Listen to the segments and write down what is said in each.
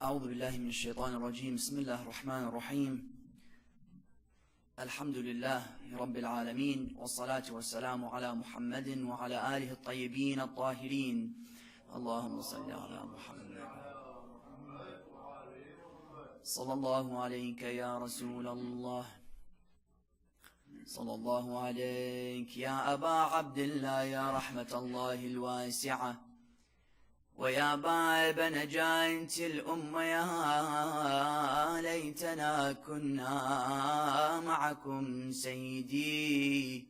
أعوذ بالله من الشيطان الرجيم بسم الله الرحمن الرحيم الحمد لله رب العالمين والصلاة والسلام على محمد وعلى آله الطيبين الطاهرين اللهم صل على محمد صلى الله عليك يا رسول الله صلى الله عليك يا أبا عبد الله يا رحمة الله الواسعة ويا باب نجاة الأمة يا ليتنا كنا معكم سيدي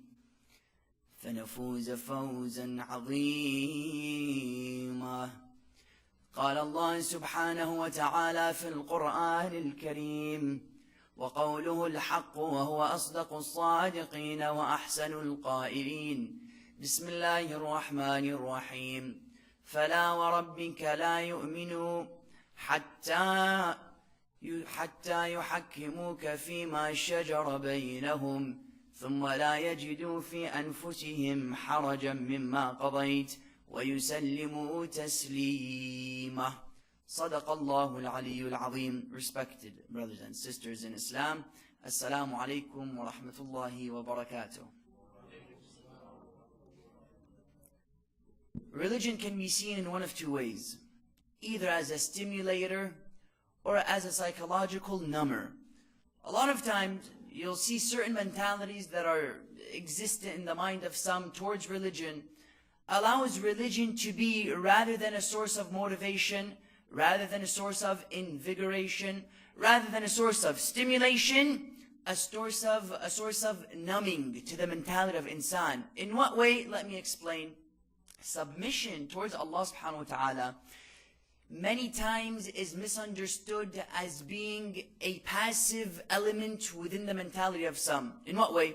فنفوز فوزا عظيما. قال الله سبحانه وتعالى في القرآن الكريم وقوله الحق وهو أصدق الصادقين وأحسن القائلين بسم الله الرحمن الرحيم فلا وربك لا يؤمنوا حتى يحكموك فيما شجر بينهم ثم لا يجدوا في أنفسهم حرجا مما قضيت ويسلموا تسليما. صدق الله العلي العظيم. Respected brothers and sisters in Islam, Assalamu alaikum wa rahmatullahi wa barakatuh. Religion can be seen in one of two ways, either as a stimulator or as a psychological number. A lot of times you'll see certain mentalities that are existent in the mind of some towards religion allows religion to be, rather than a source of motivation, rather than a source of invigoration, rather than a source of stimulation, a source of numbing to the mentality of insan. In what way? Let me explain. Submission towards Allah subhanahu wa ta'ala many times is misunderstood as being a passive element within the mentality of some. In what way?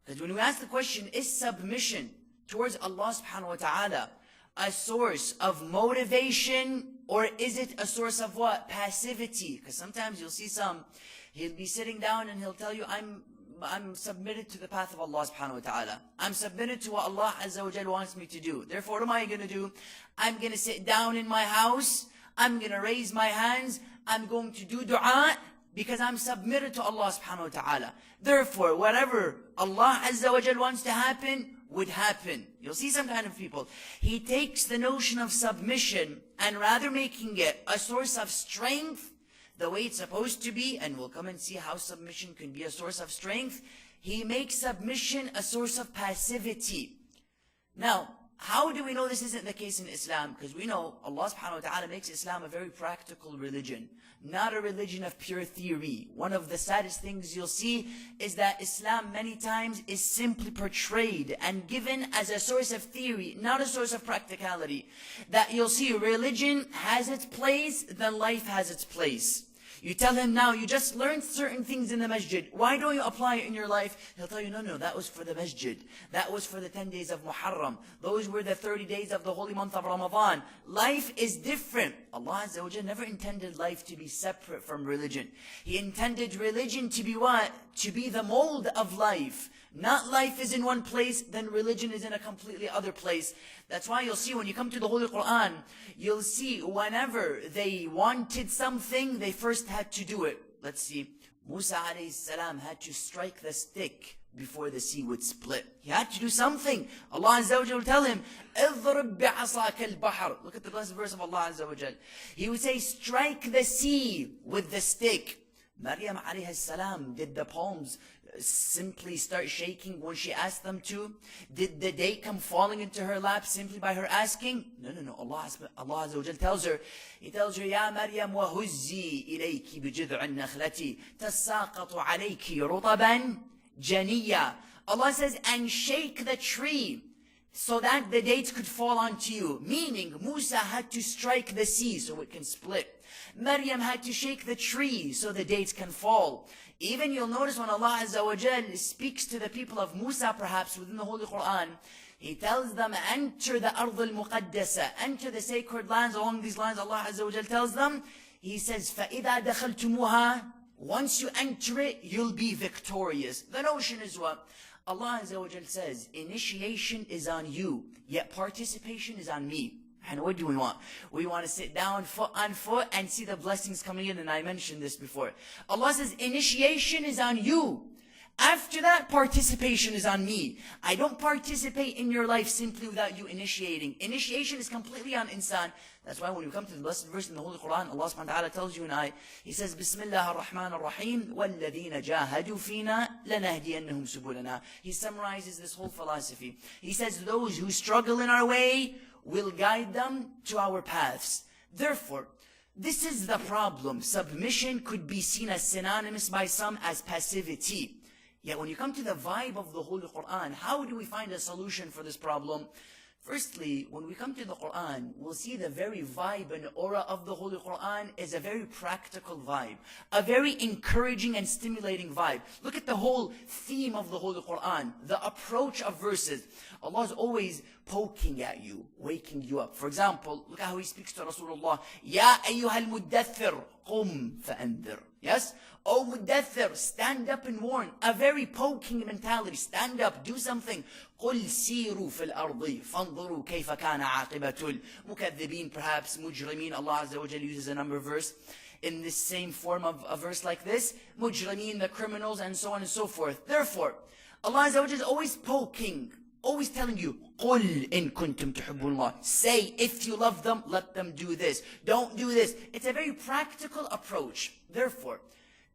Because when we ask the question, is submission towards Allah subhanahu wa ta'ala a source of motivation, or is it a source of what? Passivity. Because sometimes you'll see he'll be sitting down and he'll tell you, I'm submitted to the path of Allah subhanahu wa ta'ala. I'm submitted to what Allah azza wa jal wants me to do. Therefore, what am I going to do? I'm going to sit down in my house. I'm going to raise my hands. I'm going to do dua because I'm submitted to Allah subhanahu wa ta'ala. Therefore, whatever Allah azza wa jal wants to happen would happen. You'll see some kind of people. He takes the notion of submission and rather making it a source of strength, the way it's supposed to be, and we'll come and see how submission can be a source of strength, he makes submission a source of passivity. Now, how do we know this isn't the case in Islam? Because we know Allah subhanahu wa ta'ala makes Islam a very practical religion, not a religion of pure theory. One of the saddest things you'll see is that Islam many times is simply portrayed and given as a source of theory, not a source of practicality. That you'll see religion has its place, then life has its place. You tell him now, you just learned certain things in the masjid. Why don't you apply it in your life? He'll tell you, no, that was for the masjid. That was for the 10 days of Muharram. Those were the 30 days of the holy month of Ramadan. Life is different. Allah Azza wa Jalla never intended life to be separate from religion. He intended religion to be what? To be the mold of life. Not life is in one place, then religion is in a completely other place. That's why you'll see when you come to the Holy Quran, you'll see whenever they wanted something, they first had to do it. Let's see. Musa alayhi salam had to strike the stick before the sea would split. He had to do something. Allah Azza wa Jalla will tell him, اضرب بعصاك البحر. Look at the blessed verse of Allah Azza wa Jalla. He would say, strike the sea with the stick. Maryam alayhi salam, did the palms simply start shaking when she asked them to? Did the date come falling into her lap simply by her asking? No. Allah Azza wa Jal tells her, He tells her, Ya Maryam, وَهُزِّي إِلَيْكِ بِجِذْعِ النَّخْلَةِ تَسَّاقَطُ عَلَيْكِ رُطَبًا جَنِيًّا. Allah says, and shake the tree so that the dates could fall onto you. Meaning, Musa had to strike the sea so it can split. Maryam had to shake the tree so the dates can fall. Even you'll notice when Allah Azza wa Jal speaks to the people of Musa, perhaps within the Holy Quran, He tells them, enter the Ard al-Muqaddasa, enter the sacred lands. Along these lines, Allah Azza wa Jal tells them, He says, فَإِذَا دَخَلْتُمُوهَا, once you enter it, you'll be victorious. The notion is what? Allah Azza wa Jal says, initiation is on you, yet participation is on me. And what do we want? We want to sit down foot on foot and see the blessings coming in. And I mentioned this before. Allah says, initiation is on you. After that, participation is on me. I don't participate in your life simply without you initiating. Initiation is completely on insan. That's why when you come to the blessed verse in the Holy Quran, Allah subhanahu wa ta'ala tells you and I, He says, Bismillah ar-Rahman ar-Rahim, وَالَّذِينَ جَاهَدُوا فِينَا لَنَهْدِيَنَّهُمْ سُبُلَنَا. He summarizes this whole philosophy. He says, those who struggle in our way, will guide them to our paths. Therefore, this is the problem. Submission could be seen as synonymous by some as passivity. Yet when you come to the vibe of the Holy Quran, how do we find a solution for this problem? Firstly, when we come to the Quran, we'll see the very vibe and aura of the Holy Quran is a very practical vibe. A very encouraging and stimulating vibe. Look at the whole theme of the Holy Quran. The approach of verses. Allah is always poking at you, waking you up. For example, look at how He speaks to Rasulullah. Ya ayyuhal muddathir, qum fa'andir. Yes? Oh muddathir, stand up and warn. A very poking mentality. Stand up, do something. قُلْ سِيرُوا فِي الْأَرْضِ فَانظُرُوا كَيْفَ كَانَ عَاقِبَةُ الْمُكَذِّبِينَ. Perhaps mujrimeen. Allah Azza wa Jalla uses a number of verse in this same form of a verse like this. Mujrimeen, the criminals, and so on and so forth. Therefore, Allah Azza wa Jalla is always poking, always telling you, قُلْ إِن كُنْتُمْ تُحِبُّونَ اللَّهِ. Say, if you love them, let them do this. Don't do this. It's a very practical approach. Therefore,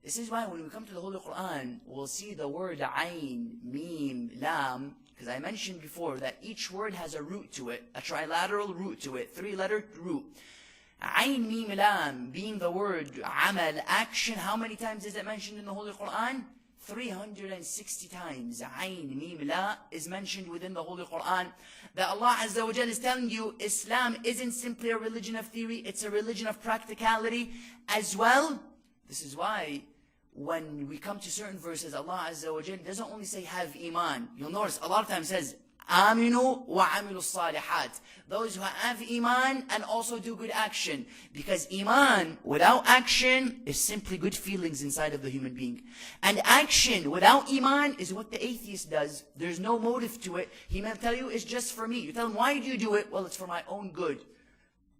this is why when we come to the Holy Quran, we'll see the word Ayn, Mim, Lam, because I mentioned before that each word has a root to it, a trilateral root to it, three-letter root. Ayn, Mim, Lam, being the word Amal, action. How many times is it mentioned in the Holy Quran? 360 times. Ayn, Mim, La is mentioned within the Holy Quran. That Allah Azza wa Jalla is telling you, Islam isn't simply a religion of theory, it's a religion of practicality as well. This is why when we come to certain verses, Allah Azza wa Jalla doesn't only say have iman. You'll notice a lot of times it says aminu wa amilu salihat. Those who have iman and also do good action. Because iman without action is simply good feelings inside of the human being. And action without iman is what the atheist does. There's no motive to it. He may tell you it's just for me. You tell him, why do you do it? Well, it's for my own good.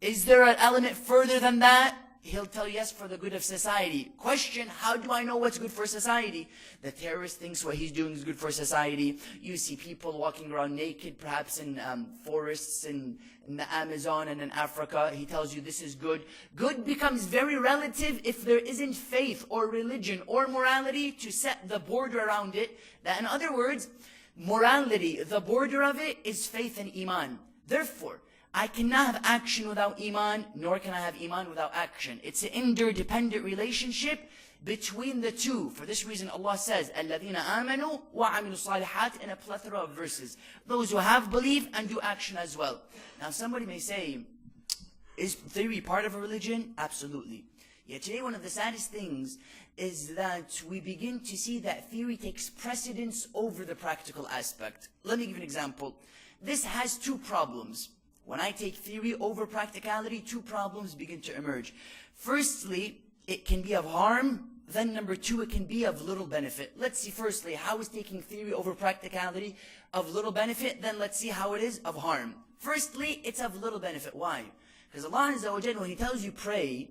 Is there an element further than that? He'll tell you, yes, for the good of society. Question, how do I know what's good for society? The terrorist thinks what he's doing is good for society. You see people walking around naked, perhaps in forests in the Amazon and in Africa. He tells you this is good. Good becomes very relative if there isn't faith or religion or morality to set the border around it. That, in other words, morality, the border of it is faith and iman. Therefore, I cannot have action without iman, nor can I have iman without action. It's an interdependent relationship between the two. For this reason, Allah says, الَّذِينَ آمَنُوا وَعَمِلُوا الصَّالِحَاتِ in a plethora of verses. Those who have belief and do action as well. Now somebody may say, is theory part of a religion? Absolutely. Yet today one of the saddest things is that we begin to see that theory takes precedence over the practical aspect. Let me give you an example. This has two problems. When I take theory over practicality, two problems begin to emerge. Firstly, it can be of harm. Then number two, it can be of little benefit. Let's see firstly, how is taking theory over practicality of little benefit? Then let's see how it is of harm. Firstly, it's of little benefit. Why? Because Allah Azza wa Jalla, when He tells you pray,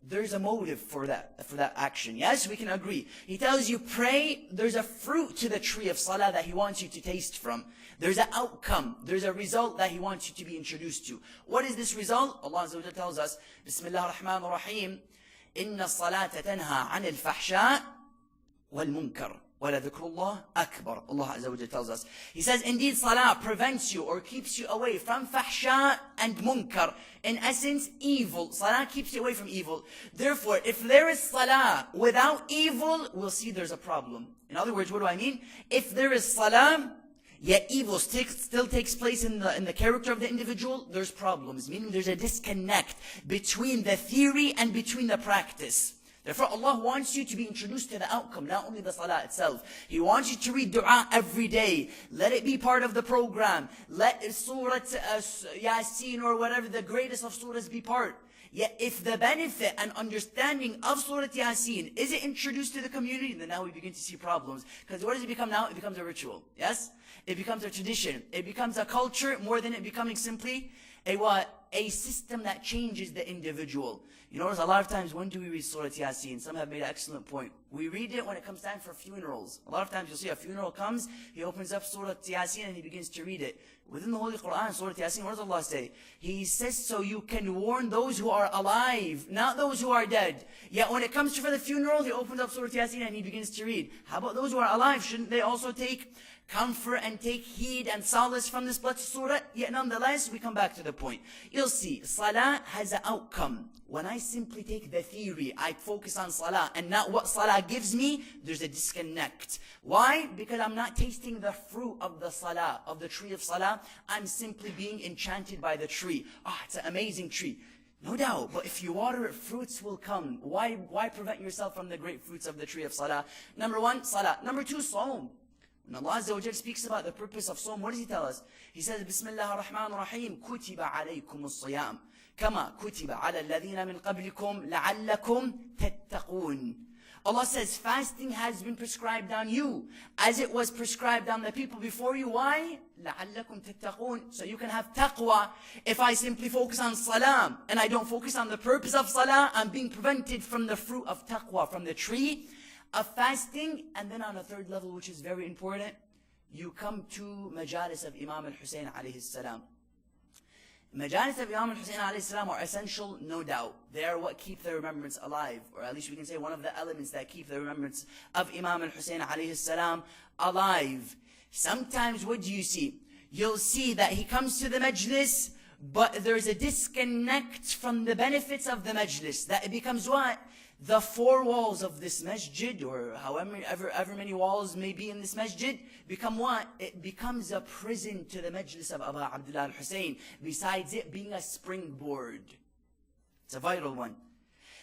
there's a motive for that action. Yes, we can agree. He tells you pray, there's a fruit to the tree of salah that He wants you to taste from. There's an outcome, there's a result that He wants you to be introduced to. What is this result? Allah Azza wa Jalla tells us, Bismillah ar-Rahman ar-Rahim, Inna salata tanha anil fahsha wal munkar. وَلَذِكْرُ اللَّهِ أَكْبَرُ. Allah Azza wa Jalla tells us. He says, indeed, salah prevents you or keeps you away from fahsha and munkar. In essence, evil. Salah keeps you away from evil. Therefore, if there is salah without evil, we'll see there's a problem. In other words, what do I mean? If there is salah, yet evil still takes place in the character of the individual, there's problems. Meaning there's a disconnect between the theory and between the practice. Therefore, Allah wants you to be introduced to the outcome, not only the salah itself. He wants you to read dua every day. Let it be part of the program. Let Surah Yasin or whatever, the greatest of surahs, be part. Yet if the benefit and understanding of Surah Yasin isn't introduced to the community, then now we begin to see problems. Because what does it become now? It becomes a ritual. Yes? It becomes a tradition. It becomes a culture more than it becoming simply a what? a system that changes the individual. You notice a lot of times, when do we read Surah Yasin? Some have made an excellent point. We read it when it comes time for funerals. A lot of times you'll see a funeral comes, he opens up Surah Yasin and he begins to read it. Within the Holy Quran, Surah Yasin, what does Allah say? He says, so you can warn those who are alive, not those who are dead. Yet when it comes to for the funeral, he opens up Surah Yasin and he begins to read. How about those who are alive? Shouldn't they also take comfort and take heed and solace from this blessed surah? Yet nonetheless, we come back to the point. You'll see, salah has an outcome. When I simply take the theory, I focus on salah and not what salah gives me, there's a disconnect. Why? Because I'm not tasting the fruit of the salah, of the tree of salah. I'm simply being enchanted by the tree. It's an amazing tree. No doubt, but if you water it, fruits will come. Why prevent yourself from the great fruits of the tree of salah? Number one, salah. Number two, Sawm. When Allah Azza wa Jal speaks about the purpose of Sawm, what does He tell us? He says, Bismillah ar-Rahman ar-Rahim, كُتِبَ عَلَيْكُمُ الصِّيَامِ كَمَا كُتِبَ عَلَى الَّذِينَ مِنْ قَبْلِكُمْ لَعَلَّكُمْ تَتَّقُونَ. Allah says, fasting has been prescribed on you, as it was prescribed on the people before you. Why? لَعَلَّكُمْ تَتَّقُونَ. So you can have taqwa. If I simply focus on salah, and I don't focus on the purpose of salah, I'm being prevented from the fruit of taqwa, from the tree of fasting. And then on a third level, which is very important, you come to majalis of Imam al-Hussein alayhi salam. Majalis of Imam al-Hussein alayhi salam are essential, no doubt. They are what keep the remembrance alive, or at least we can say one of the elements that keep the remembrance of Imam al-Hussein alayhi salam alive. Sometimes what do you see? You'll see that he comes to the majlis, but there's a disconnect from the benefits of the majlis. That it becomes what? The four walls of this masjid, or however many walls may be in this masjid, become what? It becomes a prison to the majlis of Abu Abdullah al-Hussein, besides it being a springboard. It's a vital one.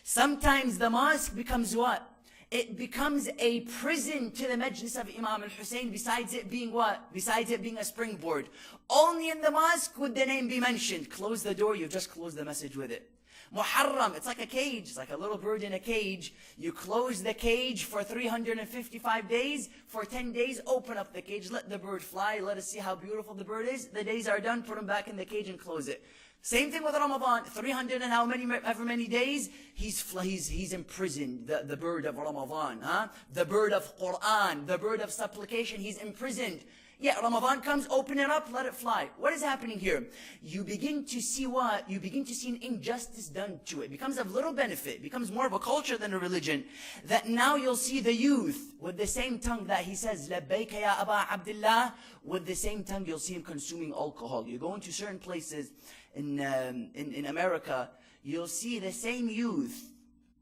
Sometimes the mosque becomes what? It becomes a prison to the majlis of Imam al-Hussein, besides it being what? Besides it being a springboard. Only in the mosque would the name be mentioned. Close the door, you've just closed the message with it. Muharram, it's like a cage. It's like a little bird in a cage. You close the cage for 355 days. For 10 days, open up the cage. Let the bird fly. Let us see how beautiful the bird is. The days are done. Put him back in the cage and close it. Same thing with Ramadan. 300 and however many days, he's imprisoned. The bird of Ramadan. The bird of Quran. The bird of supplication. He's imprisoned. Yeah, Ramadan comes, open it up, let it fly. What is happening here? You begin to see what? You begin to see an injustice done to it. It becomes of little benefit. It becomes more of a culture than a religion. That now you'll see the youth with the same tongue that he says, Labbaika ya Aba Abdullah, with the same tongue you'll see him consuming alcohol. You go into certain places in America, you'll see the same youth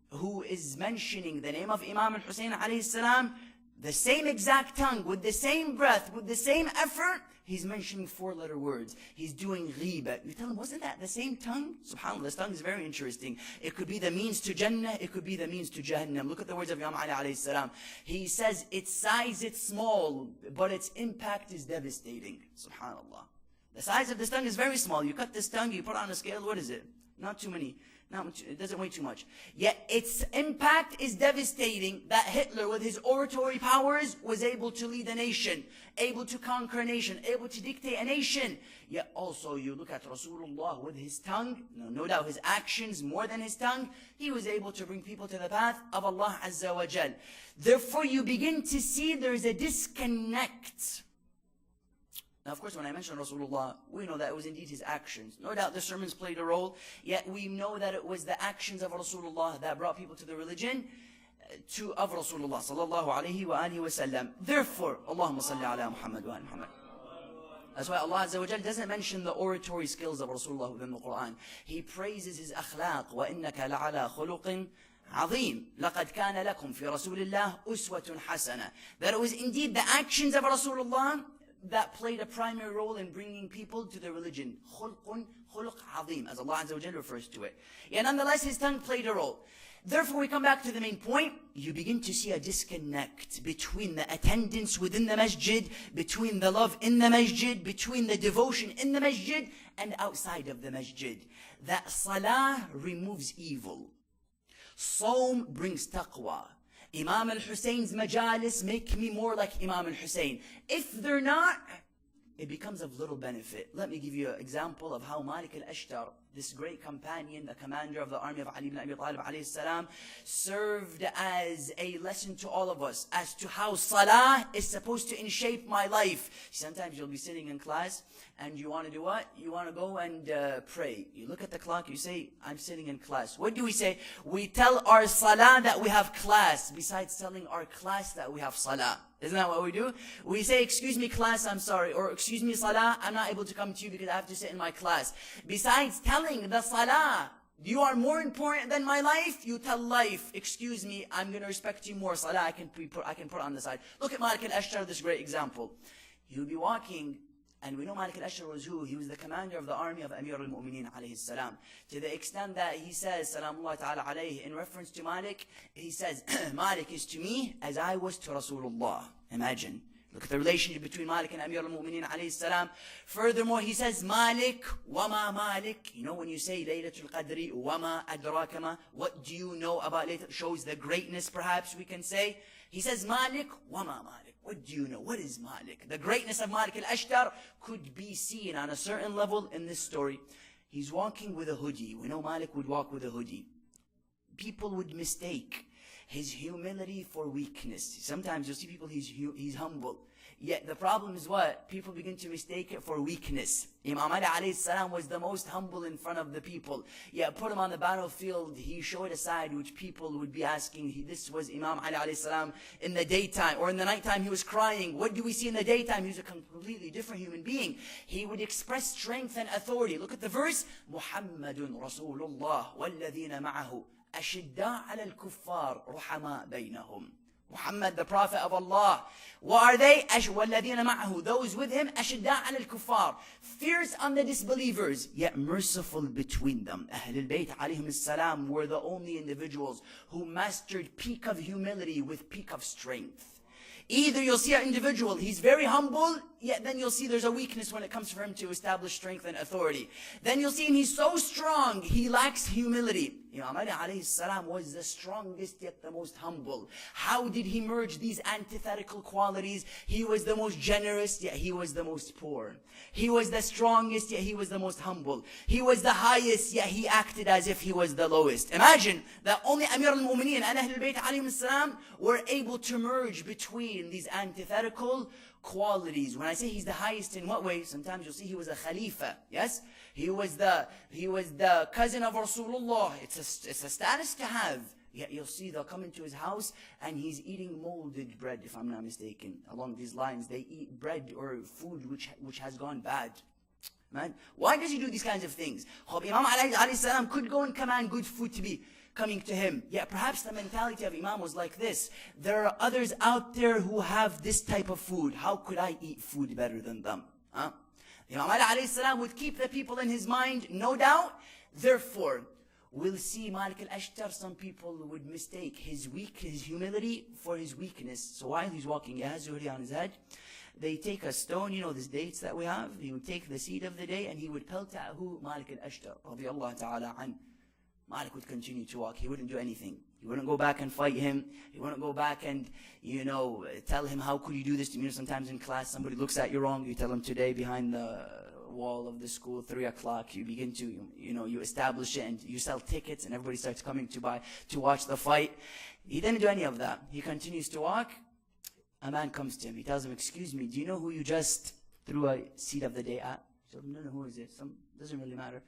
who is mentioning the name of Imam al-Hussein alayhi salam, the same exact tongue, with the same breath, with the same effort, he's mentioning four-letter words. He's doing ghiba. You tell him, wasn't that the same tongue? SubhanAllah, this tongue is very interesting. It could be the means to Jannah, it could be the means to Jahannam. Look at the words of Imam Ali alayhi salam. He says, its size is small, but its impact is devastating. SubhanAllah. The size of this tongue is very small. You cut this tongue, you put it on a scale, what is it? Not too many. It doesn't weigh too much. Yet its impact is devastating, that Hitler with his oratory powers was able to lead a nation, able to conquer a nation, able to dictate a nation. Yet also you look at Rasulullah with his tongue, no doubt his actions more than his tongue, he was able to bring people to the path of Allah Azza wa Jal. Therefore you begin to see there's a disconnect. Now, of course, when I mention Rasulullah, we know that it was indeed his actions. No doubt the sermons played a role, yet we know that it was the actions of Rasulullah that brought people to the religion of Rasulullah sallallahu alayhi wa alihi wa sallam. Therefore, Allahumma salli ala Muhammad wa ala Muhammad. That's why Allah Azza wa Jal doesn't mention the oratory skills of Rasulullah within the Quran. He praises his akhlaq. وَإِنَّكَ لَعَلَى خُلُقٍ عظيم لقد كان لكم في رسول الله أسوة حسنة. That it was indeed the actions of Rasulullah that played a primary role in bringing people to the religion. خُلْقٌ خُلُقْ عظيم, as Allah Azza wa Jalla refers to it. Yet nonetheless, his tongue played a role. Therefore, we come back to the main point. You begin to see a disconnect between the attendance within the masjid, between the love in the masjid, between the devotion in the masjid, and outside of the masjid. That salah removes evil. Sawm brings taqwa. Imam al-Hussein's majalis make me more like Imam al-Hussein. If they're not, it becomes of little benefit. Let me give you an example of how Malik al-Ashtar this great companion, the commander of the army of Ali ibn Abi Talib alayhi salam, served as a lesson to all of us as to how salah is supposed to shape my life. Sometimes you'll be sitting in class and you want to do what? You want to go and pray. You look at the clock, you say, I'm sitting in class. What do we say? We tell our salah that we have class, besides telling our class that we have salah. Isn't that what we do? We say, excuse me class, I'm sorry. Or excuse me salah, I'm not able to come to you because I have to sit in my class. Besides telling the salah, you are more important than my life, you tell life, excuse me, I'm going to respect you more. Salah, I can put on the side. Look at Malik al-Ashtar, this great example. He would be walking, and we know Malik al-Ashtar was who? He was the commander of the army of Amir al-Mu'mineen alayhi salam. To the extent that he says, salamullah ta'ala alayhi, in reference to Malik, he says, Malik is to me as I was to Rasulullah. Imagine. Look at the relationship between Malik and Amir al-Mu'mineen alayhi salam. Furthermore, he says, Malik, wama Malik. You know when you say Laylatul Qadri, wama adrakama, what do you know about Laylatul? Shows the greatness, perhaps we can say. He says, Malik, wama Malik. What do you know? What is Malik? The greatness of Malik al-Ashtar could be seen on a certain level in this story. He's walking with a hoodie. We know Malik would walk with a hoodie. People would mistake his humility for weakness. Sometimes you'll see people, he's humble. Yet the problem is what? People begin to mistake it for weakness. Imam Ali alayhi salam was the most humble in front of the people. Yet put him on the battlefield, he showed a side which people would be asking. This was Imam Ali alayhi salam in the daytime, or in the nighttime he was crying. What do we see in the daytime? He was a completely different human being. He would express strength and authority. Look at the verse. Muhammadun Rasulullah walladhina ma'ahu ashidda ala al-kuffar ruhama baynahum. Muhammad, the Prophet of Allah. What are they? وَالَّذِينَ مَعَهُ. Those with him, أَشِدَّاءَ عَلَى الْكُفَّارِ. Fierce on the disbelievers, yet merciful between them. Ahlul Bayt alayhim salam were the only individuals who mastered peak of humility with peak of strength. Either you'll see an individual, he's very humble, yet then you'll see there's a weakness when it comes for him to establish strength and authority. Then you'll see him, he's so strong, he lacks humility. Imam Ali alayhi salam was the strongest yet the most humble. How did he merge these antithetical qualities? He was the most generous, yet he was the most poor. He was the strongest, yet he was the most humble. He was the highest, yet he acted as if he was the lowest. Imagine that only Amir al-Mu'mineen and Ahlul Bayt alayhim salam were able to merge between these antithetical qualities. When I say he's the highest, in what way? Sometimes you'll see he was a Khalifa. Yes? He was the cousin of Rasulullah. It's a status to have. Yet you'll see they'll come into his house and he's eating molded bread, if I'm not mistaken. Along these lines, they eat bread or food which has gone bad. Man, why does he do these kinds of things? Imam alayhi salam could go and command good food to be coming to him. Yet perhaps the mentality of Imam was like this. There are others out there who have this type of food. How could I eat food better than them? Huh? Imam Ali alayhi salam would keep the people in his mind, no doubt. Therefore, we'll see Malik al-Ashtar, some people would mistake his humility for his weakness. So while he's walking, he has zuhri on his head. They take a stone, you know, these dates that we have. He would take the seed of the day and he would pelt at who? Malik al-Ashtar, radiyallahu ta'ala an. Malik would continue to walk. He wouldn't do anything. He wouldn't go back and fight him. He wouldn't go back and, you know, tell him, how could you do this to me? You know, sometimes in class, somebody looks at you wrong. You tell him today behind the wall of the school, 3 o'clock, you begin to, you know, you establish it and you sell tickets and everybody starts coming to watch the fight. He didn't do any of that. He continues to walk. A man comes to him. He tells him, excuse me, do you know who you just threw a seed of the day at? He told him, no, who is it? Doesn't really matter.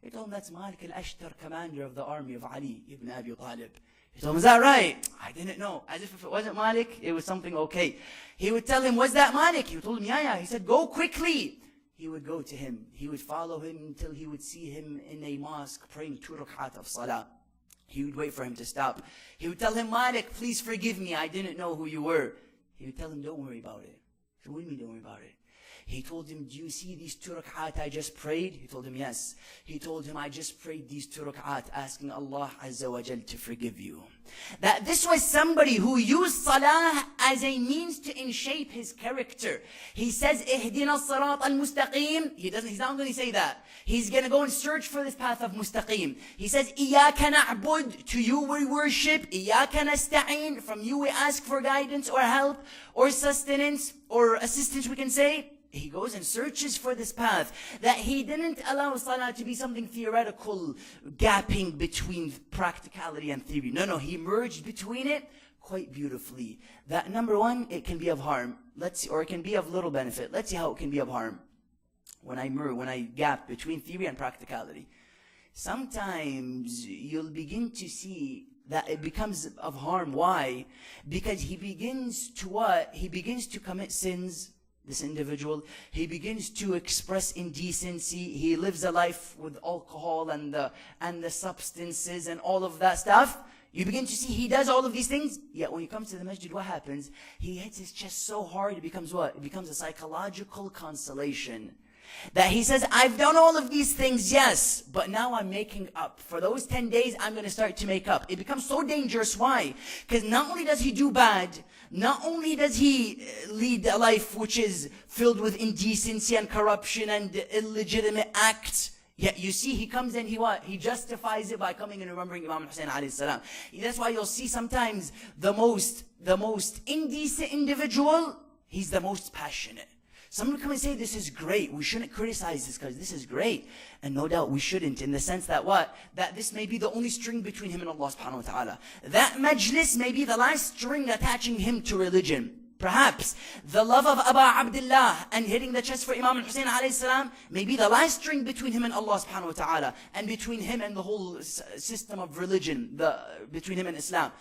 He told him, that's Malik al-Ashtar, commander of the army of Ali ibn Abi Talib. He told him, is that right? I didn't know. As if it wasn't Malik, it was something okay. He would tell him, was that Malik? He told him, yeah. He said, go quickly. He would go to him. He would follow him until he would see him in a mosque praying 2 rak'at of salah. He would wait for him to stop. He would tell him, Malik, please forgive me. I didn't know who you were. He would tell him, don't worry about it. He said, what do you mean, don't worry about it? He told him, do you see these 2 rak'at I just prayed? He told him, yes. He told him, I just prayed these 2 rak'at asking Allah Azza wa Jal to forgive you. That this was somebody who used salah as a means to inshape his character. He says, Ihdina as-sirat al-mustaqim. He's not going to say that. He's going to go and search for this path of mustaqim. He says, Iyaka na'bud, to you we worship. Iyaka nasta'in, from you we ask for guidance or help or sustenance or assistance, we can say. He goes and searches for this path, that he didn't allow salah to be something theoretical, gapping between practicality and theory. No, he merged between it quite beautifully. That number one, it can be of harm. Let's see, or it can be of little benefit. Let's see how it can be of harm. When I gap between theory and practicality. Sometimes you'll begin to see that it becomes of harm. Why? Because he begins to what? He begins to commit sins, this individual. He begins to express indecency. He lives a life with alcohol and the substances and all of that stuff. You begin to see he does all of these things, yet when he comes to the masjid, what happens? He hits his chest so hard, it becomes what? It becomes a psychological consolation. That he says, I've done all of these things, yes, but now I'm making up. For those 10 days, I'm going to start to make up. It becomes so dangerous. Why? Because not only does he do bad, not only does he lead a life which is filled with indecency and corruption and illegitimate acts, yet you see he comes in, he justifies it by coming and remembering Imam Hussein alayhi salam. That's why you'll see sometimes the most indecent individual, he's the most passionate. Someone will come and say, this is great. We shouldn't criticize this because this is great. And no doubt we shouldn't, in the sense that what? That this may be the only string between him and Allah subhanahu wa ta'ala. That majlis may be the last string attaching him to religion. Perhaps the love of Aba Abdullah and hitting the chest for Imam Hussein alayhi salam may be the last string between him and Allah subhanahu wa ta'ala, and between him and the whole system of religion, between him and Islam.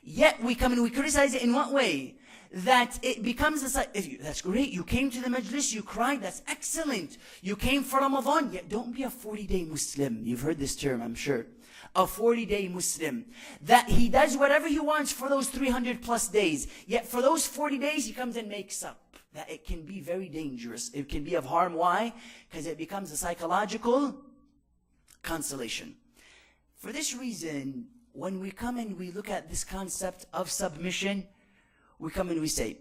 Yet we come and we criticize it in what way? That it becomes that's great, you came to the majlis, you cried, that's excellent. You came for Ramadan, yet don't be a 40-day Muslim. You've heard this term, I'm sure. A 40-day Muslim. That he does whatever he wants for those 300 plus days, yet for those 40 days he comes and makes up. That it can be very dangerous. It can be of harm. Why? Because it becomes a psychological consolation. For this reason, when we come and we look at this concept of submission, we come and we say,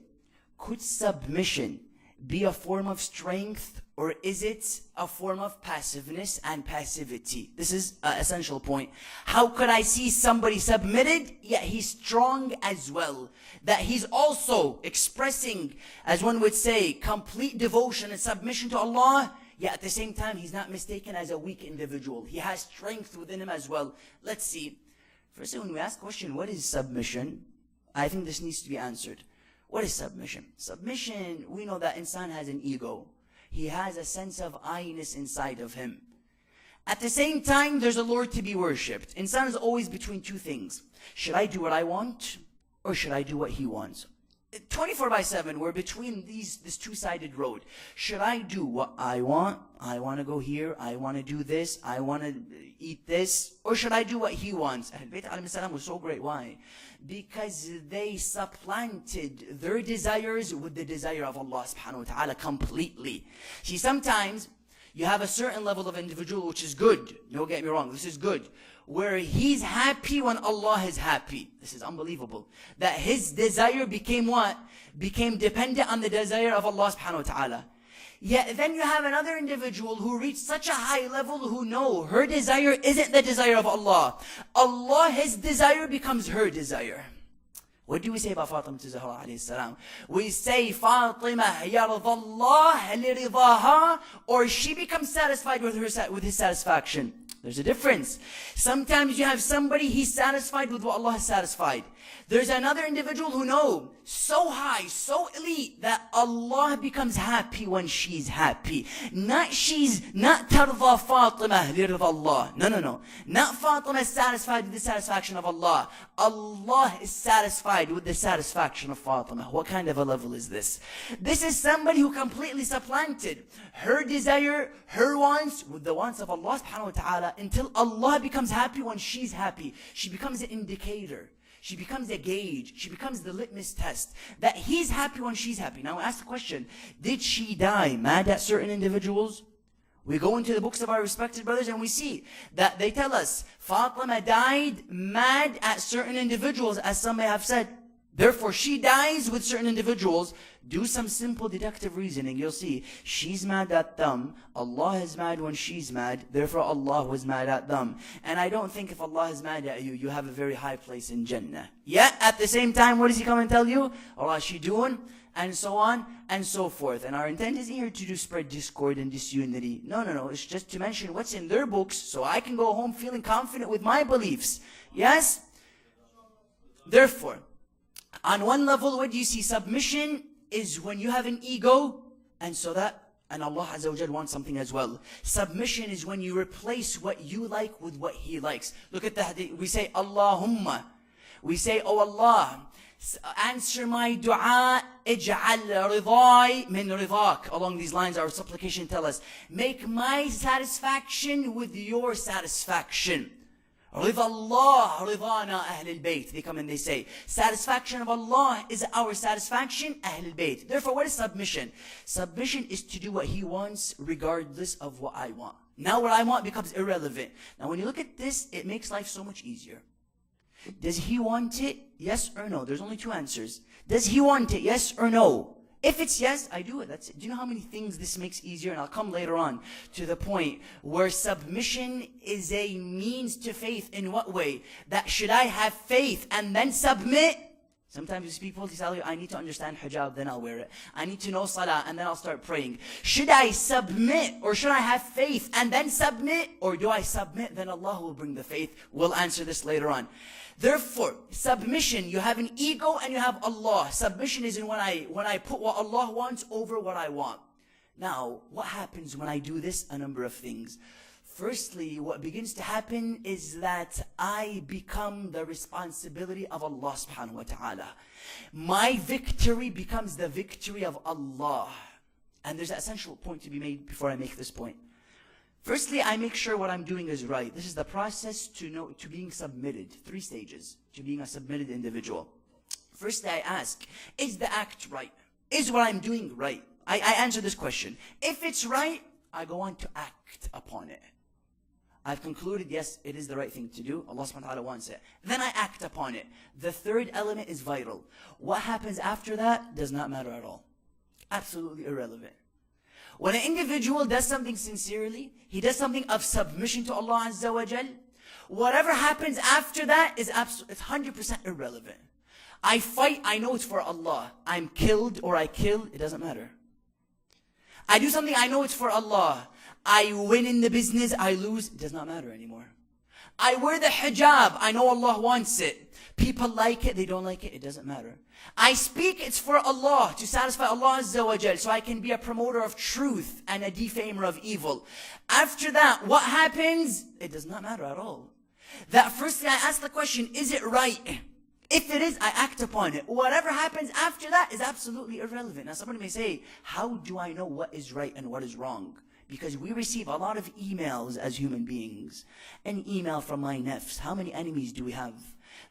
could submission be a form of strength, or is it a form of passiveness and passivity? This is an essential point. How could I see somebody submitted, yet he's strong as well? That he's also expressing, as one would say, complete devotion and submission to Allah, yet at the same time he's not mistaken as a weak individual. He has strength within him as well. Let's see. First, when we ask the question, what is submission? I think this needs to be answered. What is submission? Submission, we know that insan has an ego. He has a sense of I-ness inside of him. At the same time, there's a Lord to be worshipped. Insan is always between two things. Should I do what I want, or should I do what he wants? 24/7, we're between this two-sided road. Should I do what I want? I want to go here. I want to do this. I want to eat this. Or should I do what he wants? Ahlul Bayt alayhi salam was so great. Why? Because they supplanted their desires with the desire of Allah subhanahu wa ta'ala completely. See, sometimes you have a certain level of individual which is good. Don't get me wrong, this is good. Where he's happy when Allah is happy. This is unbelievable. That his desire became what? Became dependent on the desire of Allah subhanahu wa ta'ala. Yet then you have another individual who reached such a high level who know her desire isn't the desire of Allah. Allah, his desire becomes her desire. What do we say about Fatima Zahra alayhi salam? We say Fatima yardallah liridaha, or she becomes satisfied with his satisfaction. There's a difference. Sometimes you have somebody, he's satisfied with what Allah has satisfied. There's another individual who knows so high, so elite, that Allah becomes happy when she's happy. Not tarda Fatima lirda Allah. No. Not Fatima is satisfied with the satisfaction of Allah. Allah is satisfied with the satisfaction of Fatima. What kind of a level is this? This is somebody who completely supplanted her desire, her wants, with the wants of Allah subhanahu wa ta'ala, until Allah becomes happy when she's happy. She becomes an indicator. She becomes a gauge. She becomes the litmus test. That he's happy when she's happy. Now ask the question, did she die mad at certain individuals? We go into the books of our respected brothers and we see that they tell us Fatima died mad at certain individuals, as some may have said, Therefore, she dies with certain individuals. Do some simple deductive reasoning. You'll see, she's mad at them. Allah is mad when she's mad. Therefore, Allah was mad at them. And I don't think if Allah is mad at you, you have a very high place in Jannah. Yet, at the same time, what does He come and tell you? Allah, she doing? And so on and so forth. And our intent is here to spread discord and disunity. No. It's just to mention what's in their books so I can go home feeling confident with my beliefs. Yes? Therefore, on one level, what do you see? Submission is when you have an ego, and Allah Azza wa Jal wants something as well. Submission is when you replace what you like with what He likes. Look at the hadith. We say, Allahumma. We say, oh Allah, answer my dua, ij'al ridai min ridak. Along these lines, our supplication tell us, make my satisfaction with your satisfaction. Rida Allah, ridana Ahl al-Bayt. They come and they say, satisfaction of Allah is our satisfaction, Ahl al-Bayt. Therefore, what is submission? Submission is to do what He wants regardless of what I want. Now what I want becomes irrelevant. Now when you look at this, it makes life so much easier. Does He want it? Yes or no? There's only two answers. Does He want it? Yes or no? If it's yes, I do it. That's it. Do you know how many things this makes easier? And I'll come later on to the point where submission is a means to faith. In what way? That should I have faith and then submit? Sometimes you speak people tell you, I need to understand hijab, then I'll wear it. I need to know salah, and then I'll start praying. Should I submit, or should I have faith and then submit? Or do I submit, then Allah will bring the faith? We'll answer this later on. Therefore, submission, you have an ego and you have Allah. Submission is when I put what Allah wants over what I want. Now, what happens when I do this? A number of things. Firstly, what begins to happen is that I become the responsibility of Allah subhanahu wa ta'ala. My victory becomes the victory of Allah. And there's an essential point to be made before I make this point. Firstly, I make sure what I'm doing is right. This is the process to being submitted. 3 stages to being a submitted individual. Firstly, I ask, is the act right? Is what I'm doing right? I answer this question. If it's right, I go on to act upon it. I've concluded, yes, it is the right thing to do. Allah subhanahu wa ta'ala wants it. Then I act upon it. The third element is vital. What happens after that does not matter at all. Absolutely irrelevant. When an individual does something sincerely, he does something of submission to Allah Azza wa Jal, whatever happens after that is it's 100% irrelevant. I fight, I know it's for Allah. I'm killed or I kill, it doesn't matter. I do something, I know it's for Allah. I win in the business, I lose, it does not matter anymore. I wear the hijab, I know Allah wants it. People like it, they don't like it, it doesn't matter. I speak, it's for Allah, to satisfy Allah Azza wa Jal, so I can be a promoter of truth and a defamer of evil. After that, what happens? It does not matter at all. That firstly, I ask the question, is it right? If it is, I act upon it. Whatever happens after that is absolutely irrelevant. Now somebody may say, how do I know what is right and what is wrong? Because we receive a lot of emails as human beings. An email from my nafs. How many enemies do we have?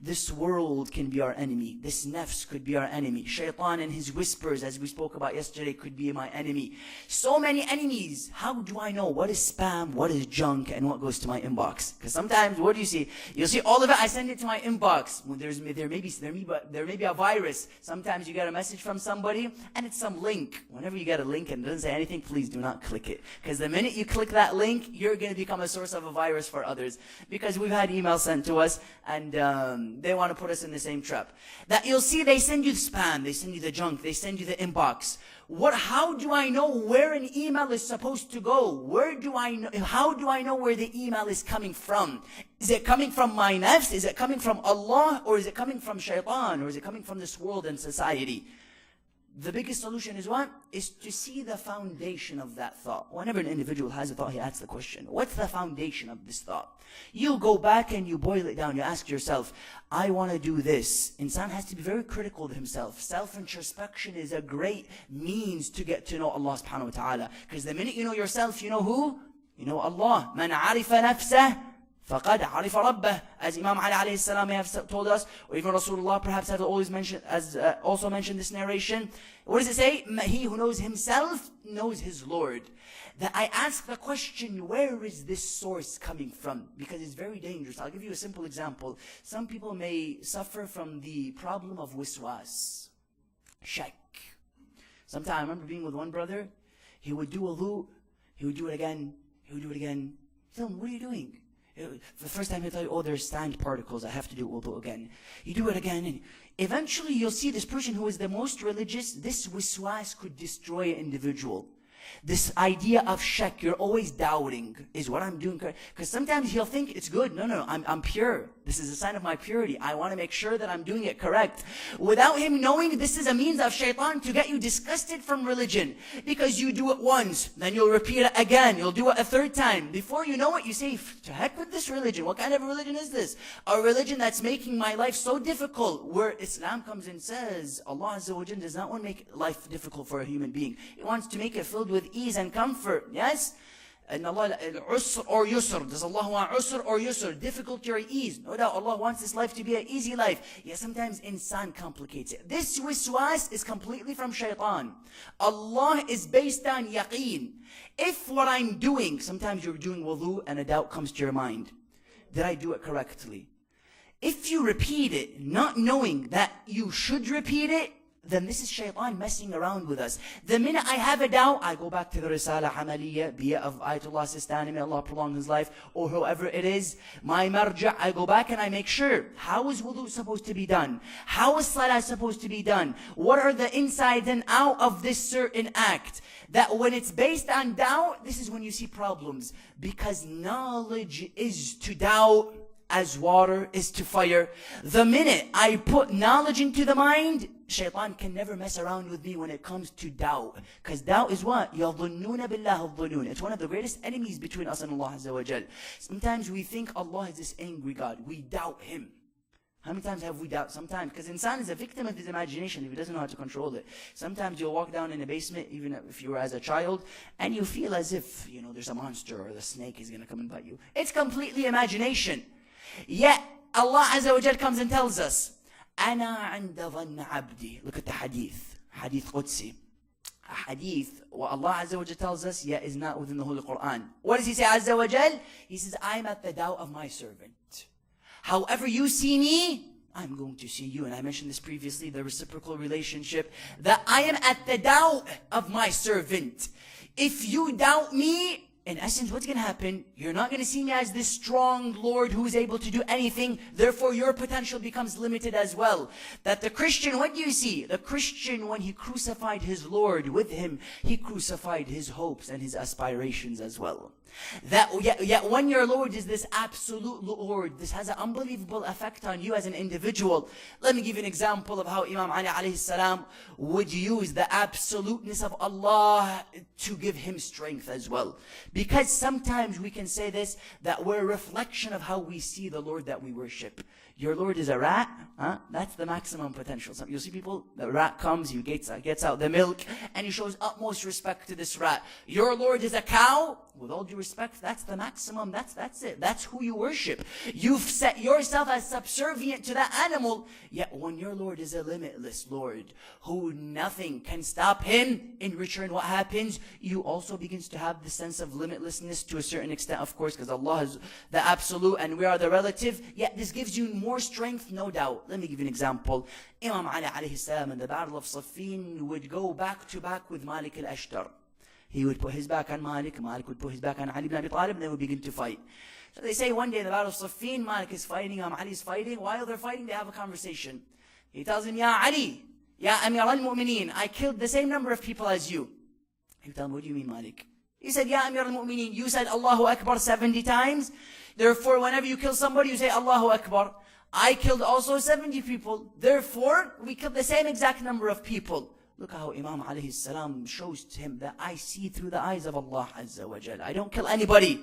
This world can be our enemy. This nafs could be our enemy. Shaitan and his whispers, as we spoke about yesterday, could be my enemy. So many enemies. How do I know what is spam, what is junk, and what goes to my inbox? Because sometimes, what do you see? You'll see all of it, I send it to my inbox. Well, there may be a virus. Sometimes you get a message from somebody, and it's some link. Whenever you get a link and it doesn't say anything, please do not click it. Because the minute you click that link, you're going to become a source of a virus for others. Because we've had emails sent to us, and they want to put us in the same trap. That you'll see they send you the spam, they send you the junk, they send you the inbox. How do I know where an email is supposed to go? How do I know where the email is coming from? Is it coming from my nafs? Is it coming from Allah? Or is it coming from shaitan? Or is it coming from this world and society? The biggest solution is what? Is to see the foundation of that thought. Whenever an individual has a thought, he asks the question, what's the foundation of this thought? You go back and you boil it down. You ask yourself, I want to do this. Insan has to be very critical of himself. Self-introspection is a great means to get to know Allah subhanahu wa ta'ala. Because the minute you know yourself, you know who? You know Allah. Man arifa nafsah فَقَدْ عَرِفَ رَبَّهُ, as Imam Ali alayhi salam may have told us, or even Rasulullah perhaps had always mentioned, also mentioned this narration. What does it say? He who knows himself knows his Lord. That I ask the question, where is this source coming from? Because it's very dangerous. I'll give you a simple example. Some people may suffer from the problem of wiswas, shak. Sometimes I remember being with one brother, he would do wudu, he would do it again, he would do it again. Tell him, what are you doing? For the first time he'll tell you, oh, there's sand particles, I have to do wudu again. You do it again, and eventually you'll see this person who is the most religious, this wiswas could destroy an individual. This idea of shak, you're always doubting, is what I'm doing correct? Because sometimes he'll think it's good. No, I'm pure. This is a sign of my purity. I want to make sure that I'm doing it correct. Without him knowing, this is a means of shaitan to get you disgusted from religion. Because you do it once, then you'll repeat it again. You'll do it a third time. Before you know it, you say, to heck with this religion. What kind of religion is this? A religion that's making my life so difficult. Where Islam comes and says, Allah Azza wa Jalla does not want to make life difficult for a human being. He wants to make it filled with ease and comfort. Yes? And Allah, usr or yusr. Does Allah want usr or yusr? Difficulty or ease? No doubt Allah wants this life to be an easy life. Yet sometimes insan complicates it. This wiswas is completely from shaitan. Allah is based on yaqeen. If what I'm doing, sometimes you're doing wudu and a doubt comes to your mind. Did I do it correctly? If you repeat it, not knowing that you should repeat it, then this is shaitan messing around with us. The minute I have a doubt, I go back to the Risala Amaliyya, be it of Ayatollah Sistani, may Allah prolong his life, or whoever it is, my marja', I go back and I make sure, how is wudu supposed to be done? How is salah supposed to be done? What are the inside and out of this certain act? That when it's based on doubt, this is when you see problems. Because knowledge is to doubt as water is to fire. The minute I put knowledge into the mind, shaitan can never mess around with me when it comes to doubt. Because doubt is what? يَظُنُّونَ بِاللَّهِ الظُّنُونَ. It's one of the greatest enemies between us and Allah Azza wa Jal. Sometimes we think Allah is this angry God. We doubt Him. How many times have we doubt? Sometimes. Because insan is a victim of his imagination if he doesn't know how to control it. Sometimes you'll walk down in a basement, even if you were as a child, and you feel as if, there's a monster or the snake is going to come and bite you. It's completely imagination. Yet, Allah Azza wa Jal comes and tells us, أَنَا عِنْدَ ظَنَّ عَبْدِي. Look at the hadith. Hadith Qudsi. A hadith, what Allah Azza wa Jal tells us, yet is not within the Holy Quran. What does He say, Azza wa Jal? He says, I'm at the doubt of my servant. However you see me, I'm going to see you. And I mentioned this previously, the reciprocal relationship, that I am at the doubt of my servant. If you doubt me, in essence, what's going to happen? You're not going to see me as this strong Lord who is able to do anything. Therefore, your potential becomes limited as well. That the Christian, what do you see? The Christian, when he crucified his Lord with him, he crucified his hopes and his aspirations as well. That yet when your Lord is this absolute Lord, this has an unbelievable effect on you as an individual. Let me give you an example of how Imam Ali alayhi salam would use the absoluteness of Allah to give him strength as well. Because sometimes we can say this, that we're a reflection of how we see the Lord that we worship. Your Lord is a rat, that's the maximum potential. You'll see people, the rat comes, he gets out the milk, and he shows utmost respect to this rat. Your Lord is a cow, with all due respect, that's the maximum, that's it. That's who you worship. You've set yourself as subservient to that animal, yet when your Lord is a limitless Lord, who nothing can stop Him, in return what happens? You also begins to have the sense of limitlessness to a certain extent, of course, because Allah is the absolute and we are the relative, yet this gives you more strength, no doubt. Let me give you an example. Imam Ali alayhi salam in the Battle of Siffin would go back to back with Malik al-Ashtar. He would put his back on Malik, Malik would put his back on Ali ibn Abi Talib, and they would begin to fight. So they say one day in the Battle of Siffin, Malik is fighting, Ali is fighting. While they're fighting, they have a conversation. He tells him, Ya Ali, Ya Amir al-Mu'mineen, I killed the same number of people as you. He tells him, what do you mean, Malik? He said, Ya Amir al-Mu'mineen, you said Allahu Akbar 70 times. Therefore, whenever you kill somebody, you say Allahu Akbar. I killed also 70 people. Therefore, we killed the same exact number of people. Look how Imam alayhi salam shows to him that I see through the eyes of Allah Azza wa Jal. I don't kill anybody.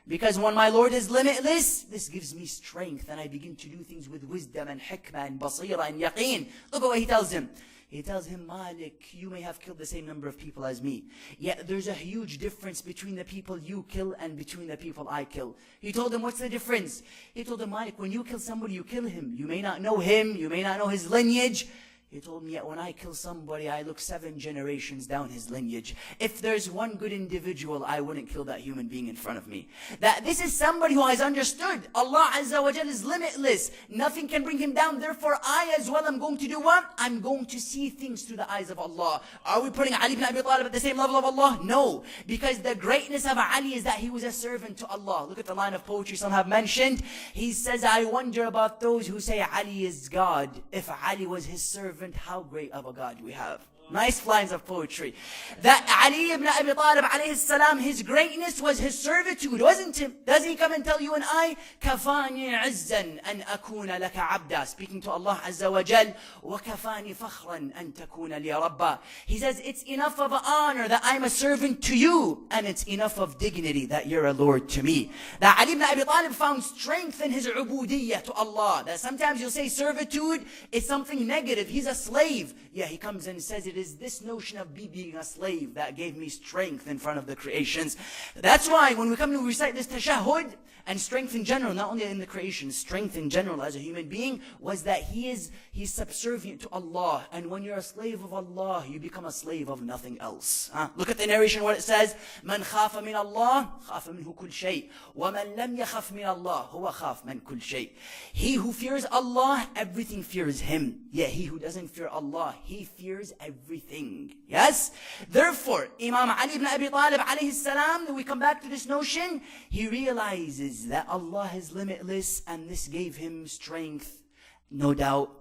Because when my Lord is limitless, this gives me strength and I begin to do things with wisdom and hikmah and basira and yaqeen. Look at what he tells him. He tells him, Malik, you may have killed the same number of people as me. Yet there's a huge difference between the people you kill and between the people I kill. He told him, what's the difference? He told him, Malik, when you kill somebody, you kill him. You may not know him, you may not know his lineage. He told me, yet when I kill somebody, I look 7 generations down his lineage. If there's one good individual, I wouldn't kill that human being in front of me. That this is somebody who has understood Allah Azza wa Jal is limitless. Nothing can bring him down. Therefore, I as well am going to do what? I'm going to see things through the eyes of Allah. Are we putting Ali ibn Abi Talib at the same level of Allah? No. Because the greatness of Ali is that he was a servant to Allah. Look at the line of poetry some have mentioned. He says, I wonder about those who say Ali is God. If Ali was his servant, how great of a God we have. Nice lines of poetry. That Ali ibn Abi Talib alayhi salam, his greatness was his servitude, wasn't it? Does he come and tell you and I, كَفَانِي عِزًّا أَنْ أَكُونَ لَكَ عَبْدًا, speaking to Allah Azza wa Jal, وَكَفَانِي فَخْرًا أَنْ تَكُونَ لِي رَبًّا. He says, it's enough of honor that I'm a servant to you, and it's enough of dignity that you're a Lord to me. That Ali ibn Abi Talib found strength in his ubudiyyah to Allah. That sometimes you'll say servitude is something negative. He's a slave. Yeah, he comes and says, it is this notion of me being a slave that gave me strength in front of the creations. That's why when we come to recite this tashahhud, and strength in general, not only in the creation, strength in general as a human being, was that he's subservient to Allah. And when you're a slave of Allah, you become a slave of nothing else. Look at the narration, what it says. مَنْ خَافَ مِنَ اللَّهِ خَافَ مِنْهُ كُلْ شَيْءٍ وَمَنْ لَمْ يَخَفْ مِنَ اللَّهِ هُوَ خَافْ مِنْ كُلْ شَيْءٍ. He who fears Allah, everything fears him. Yet he who doesn't fear Allah, he fears everything. Yes? Therefore, Imam Ali ibn Abi Talib alayhi salam, we come back to this notion, he realizes that Allah is limitless, and this gave him strength, no doubt,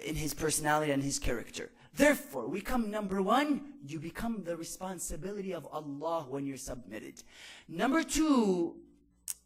in his personality and his character. Therefore, we come number 1, you become the responsibility of Allah when you're submitted. Number 2,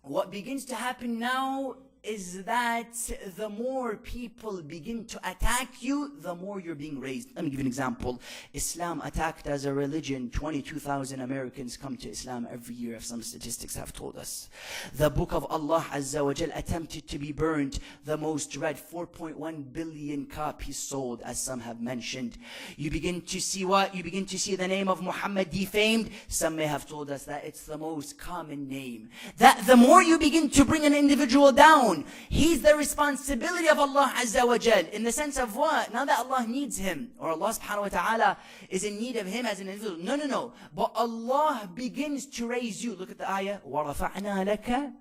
what begins to happen now is that the more people begin to attack you, the more you're being raised. Let me give you an example. Islam attacked as a religion, 22,000 Americans come to Islam every year, as some statistics have told us. The book of Allah Azza wa Jal attempted to be burned, the most read, 4.1 billion copies sold, as some have mentioned. You begin to see what? You begin to see the name of Muhammad defamed. Some may have told us that it's the most common name. That the more you begin to bring an individual down, he's the responsibility of Allah Azza wa Jal. In the sense of what? Not that Allah needs him, or Allah subhanahu wa ta'ala is in need of him as an individual. No. But Allah begins to raise you. Look at the ayah. وَرَفَعْنَا لَكَ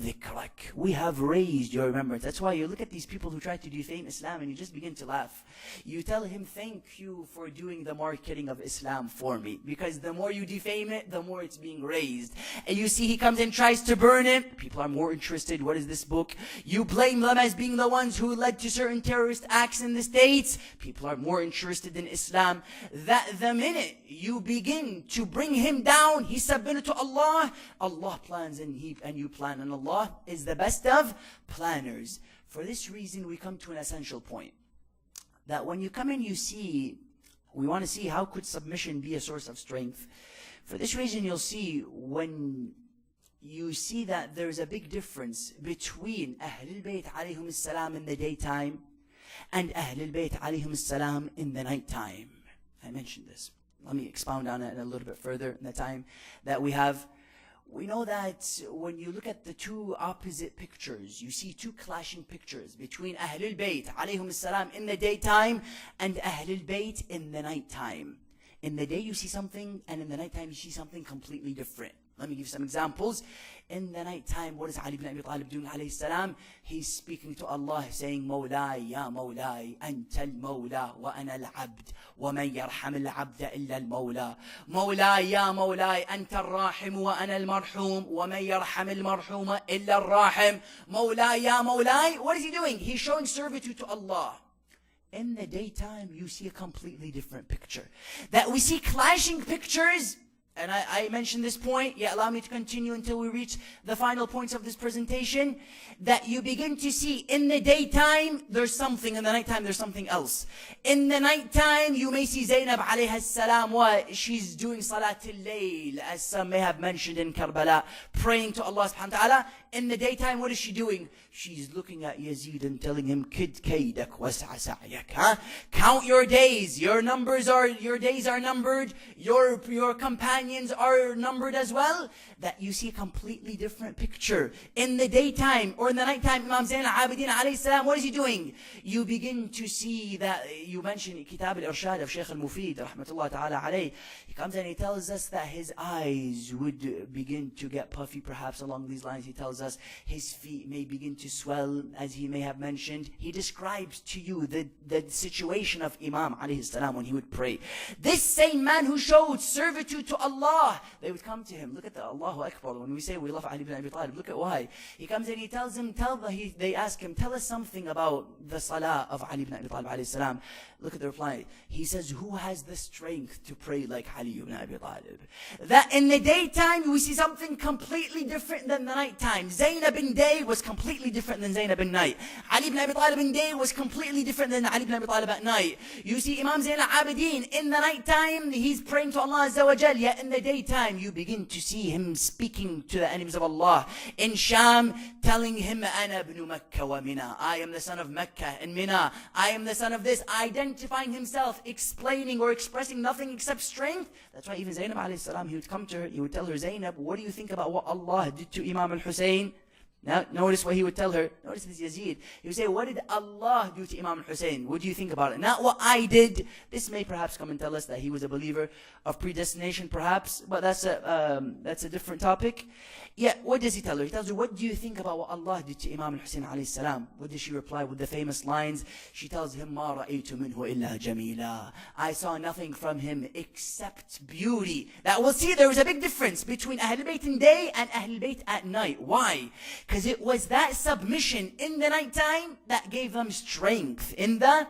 ذِكْرَكَ. We have raised your remembrance. That's why you look at these people who try to defame Islam and you just begin to laugh. You tell him, thank you for doing the marketing of Islam for me. Because the more you defame it, the more it's being raised. And you see he comes and tries to burn it. People are more interested. What is this book? You blame them as being the ones who led to certain terrorist acts in the States. People are more interested in Islam. That the minute you begin to bring him down, he submitted to Allah. Allah plans and you plan, and Allah is the best of planners. For this reason, we come to an essential point. That when you come in, you see, we want to see how could submission be a source of strength. For this reason, you'll see when you see that there's a big difference between Ahlul Bayt alayhum salam in the daytime and Ahlul Bayt alayhum salam in the nighttime. I mentioned this. Let me expound on it a little bit further in the time that we have. We know that when you look at the two opposite pictures, you see two clashing pictures between Ahlul Bayt alayhum salam in the daytime and Ahlul Bayt in the nighttime. In the day you see something, and in the nighttime you see something completely different. Let me give you some examples. In the night time, what is Ali ibn Abi Talib doing alayhi salam? He's speaking to Allah saying, Mawlai, ya Mawlai, anta al-Mawla, wa ana al-Abd, wa man yarham al-Abda illa al-Mawla. Mawlai, ya Mawlai, anta al-Rahim, wa ana al-Marhum, wa man yarham al-Marhuma illa al-Rahim. Mawlai, ya Mawlai. What is he doing? He's showing servitude to Allah. In the daytime, you see a completely different picture. That we see clashing pictures. And I mentioned this point. Yeah, allow me to continue until we reach the final points of this presentation. That you begin to see in the daytime, there's something. In the nighttime, there's something else. In the nighttime, you may see Zainab alayha salam, what? She's doing Salatul Layl, as some may have mentioned in Karbala, praying to Allah subhanahu wa ta'ala. in the daytime, what is she doing? She's looking at Yazid and telling him, Kid kaydak was'a sa'yak. Huh? Count your days. Your days are numbered. Your companions are numbered as well. That you see a completely different picture. In the daytime or in the nighttime, Imam Zayn al-Abidin alayhi salam, what is he doing? You begin to see that, you mentioned Kitab al-Irshad of Shaykh al-Mufid, rahmatullah ta'ala alayhi. He comes and he tells us that his eyes would begin to get puffy, perhaps along these lines. He tells us his feet may begin to swell, as he may have mentioned. He describes to you the situation of Imam alayhi salam when he would pray. This same man who showed servitude to Allah, they would come to him. Look at the Allahu Akbar. When we say we love Ali ibn Abi Talib, look at why. He comes and he tells him, they ask him, tell us something about the salah of Ali ibn Abi Talib alayhi salam. Look at the reply. He says, who has the strength to pray like Ali ibn Abi Talib? That in the daytime we see something completely different than the nighttime. Zainab in day was completely different than Zainab in night. Ali ibn Abi Talib in day was completely different than Ali ibn Abi Talib at night. You see Imam Zayn al-Abidin in the nighttime, he's praying to Allah Azza wa Jal. Yet in the daytime you begin to see him speaking to the enemies of Allah. In Sham, telling him, Ana ibn Makkah wa Mina. I am the son of Mecca and Mina. I am the son of this. Identifying himself, explaining or expressing nothing except strength. That's why even Zainab alayhi salam, he would come to her, he would tell her, Zainab, what do you think about what Allah did to Imam al-Hussein? Now, notice what he would tell her. Notice this Yazid. He would say, what did Allah do to Imam al-Hussein? What do you think about it? Not what I did. This may perhaps come and tell us that he was a believer of predestination, perhaps, but that's a different topic. Yeah, what does he tell her? He tells her, what do you think about what Allah did to Imam al-Hussein alayhi salam? What does she reply with the famous lines? She tells him, مَا رَأَيْتُ مِنْهُ إِلَّا جَمِيلًا. I saw nothing from him except beauty. Now we'll see there was a big difference between Ahl Bayt in day and Ahl Bayt at night. Why? Because it was that submission in the nighttime that gave them strength in the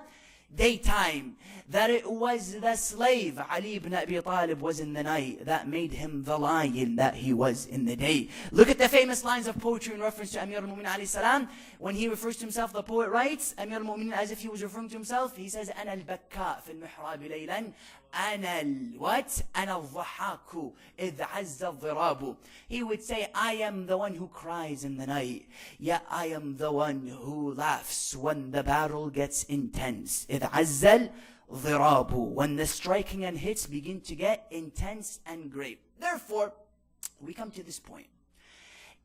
daytime. That it was the slave Ali ibn Abi Talib was in the night that made him the lion that he was in the day. Look at the famous lines of poetry in reference to Amir al-Mu'minin alayhi salam. When he refers to himself, the poet writes, Amir al-Mu'minin, as if he was referring to himself, he says, أنا البكاء في المحراب ليلا أنا what? أنا الضحاك إذ عز الضراب. He would say, I am the one who cries in the night, yet I am the one who laughs when the battle gets intense. إذ عز الضراب. When the striking and hits begin to get intense and great. Therefore, we come to this point.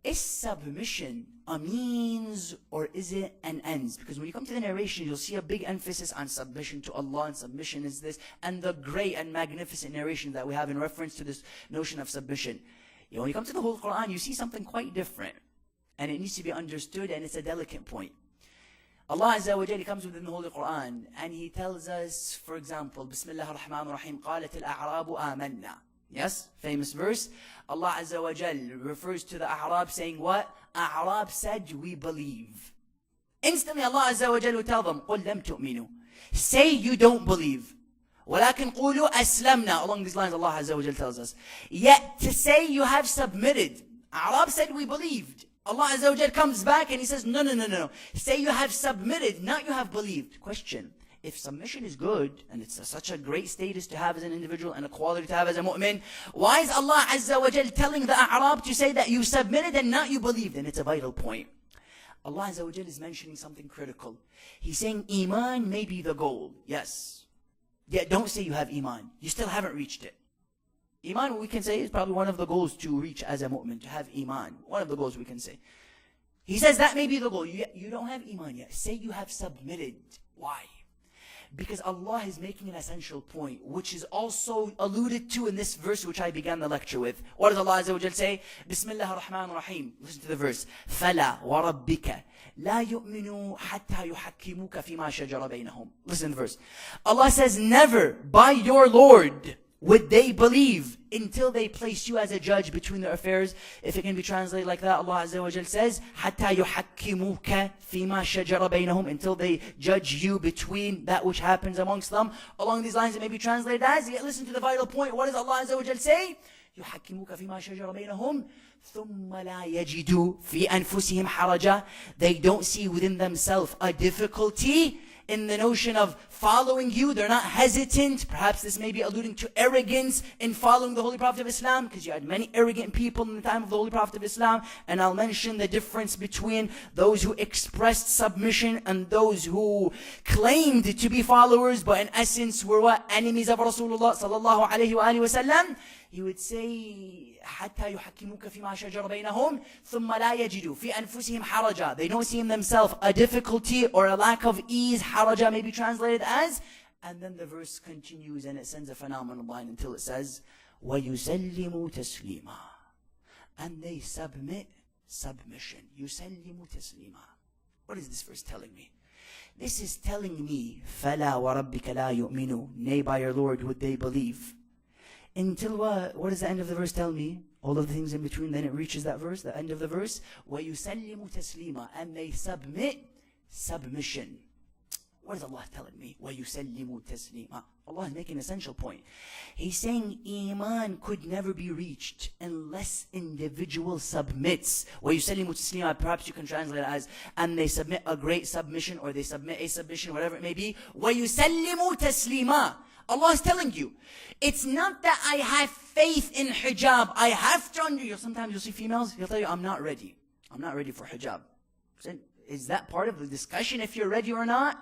Is submission a means or is it an ends? Because when you come to the narration, you'll see a big emphasis on submission to Allah, and submission is this, and the great and magnificent narration that we have in reference to this notion of submission. When you come to the whole Quran, you see something quite different, and it needs to be understood, and it's a delicate point. Allah Azza wa Jalla comes within the Holy Quran, and He tells us, for example, Bismillah ar-Rahman ar-Rahim, قالت الأعراب آمنا. Yes, famous verse. Allah Azza wa Jal refers to the A'rab saying what? A'rab said, we believe. Instantly Allah Azza wa Jal will tell them, قُلْ لَمْ تُؤْمِنُوا. Say you don't believe. وَلَكِنْ قُولُوا أَسْلَمْنَا. Along these lines Allah Azza wa Jal tells us. Yet to say you have submitted. A'rab said we believed. Allah Azza wa Jal comes back and He says, no. Say you have submitted, not you have believed. Question. If submission is good, and it's such a great status to have as an individual and a quality to have as a mu'min, why is Allah Azza wa Jal telling the A'rab to say that you submitted and not you believed? And it's a vital point. Allah Azza wa Jal is mentioning something critical. He's saying Iman may be the goal. Yes. Yet don't say you have Iman. You still haven't reached it. Iman, we can say, is probably one of the goals to reach as a mu'min, to have Iman. One of the goals we can say. He says that may be the goal. You don't have Iman yet. Say you have submitted. Why? Because Allah is making an essential point, which is also alluded to in this verse which I began the lecture with. What does Allah Azza wa Jal say? Bismillah ar-Rahman ar-Rahim. Listen to the verse. فَلَا وَرَبِّكَ لَا يُؤْمِنُوا حَتَّى يُحَكِّمُوكَ فِي مَا شَجَرَ بَيْنَهُمْ. Listen to the verse. Allah says, never by your Lord would they believe until they place you as a judge between their affairs. If it can be translated like that, Allah Azza wa Jal says, حَتَّى يُحَكِّمُوكَ فِي مَا شَجَرَ بَيْنَهُمْ. Until they judge you between that which happens amongst them. Along these lines it may be translated as, yet listen to the vital point. What does Allah Azza wa Jal say? يُحَكِّمُوكَ فِي مَا شَجَرَ بَيْنَهُمْ ثُمَّ لَا يَجِدُوا فِي أَنفُسِهِمْ حَرَجًا. They don't see within themselves a difficulty in the notion of following you. They're not hesitant. Perhaps this may be alluding to arrogance in following the Holy Prophet of Islam, because you had many arrogant people in the time of the Holy Prophet of Islam. And I'll mention the difference between those who expressed submission and those who claimed to be followers, but in essence were what? Enemies of Rasulullah sallallahu alayhi wa sallam. He would say, حتى يحكموك فيما شجر بينهم ثم لا يجدوا في أنفسهم حرجا. They don't see in themselves a difficulty or a lack of ease. Haraja may be translated as. And then the verse continues and it sends a phenomenal line until it says, وَيُسَلِّمُوا تَسْلِيمًا. And they submit submission. يُسَلِّمُوا تَسْلِيمًا. What is this verse telling me? This is telling me, فَلَا وَرَبِّكَ لَا يُؤْمِنُوا. Nay, by your Lord would they believe. Until what? What does the end of the verse tell me? All of the things in between, then it reaches that verse, the end of the verse. وَيُسَلِّمُ تَسْلِيمًا. And they submit submission. What is Allah telling me? وَيُسَلِّمُ تَسْلِيمًا. Allah is making an essential point. He's saying Iman could never be reached unless individual submits. وَيُسَلِّمُ تَسْلِيمًا. Perhaps you can translate it as, and they submit a great submission, or they submit a submission, whatever it may be. وَيُسَلِّمُ تَسْلِيمًا. Allah is telling you, it's not that I have faith in hijab. I have to sometimes you'll see females, he'll tell you, I'm not ready. I'm not ready for hijab. Is that part of the discussion if you're ready or not?